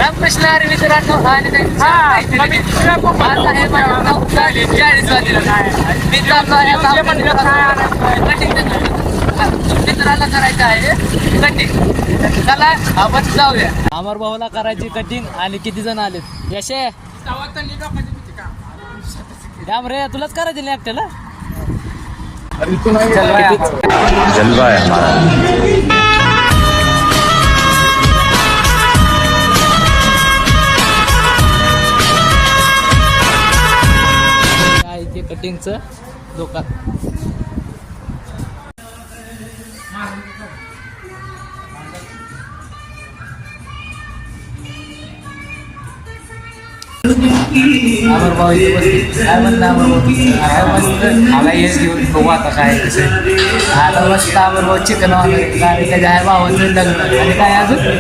रामकृष्ण हरी मित्रांनो आणि आज आहे माझं नाव 40 वाजता मी चाललो आहे मित्राला करायचं आहे कटिंग. चला आपण जाऊया. अमर भाऊला करायची कटिंग आणि किती जण आलेत? यशे राम रे तुलाच करायची नाही एकट्याला. जलवा है हमारा. ते कटिंगचं दुकान. अमर भाऊ इथे बसले. काय म्हणलं अमर भाऊ? काय मस्त मला हेच घेऊन बघू आता काय कसं. आता मस्त अमर भाऊ चिकन वगैरे आणि त्याच्या आहे भावाचं लग्न आणि काय अजून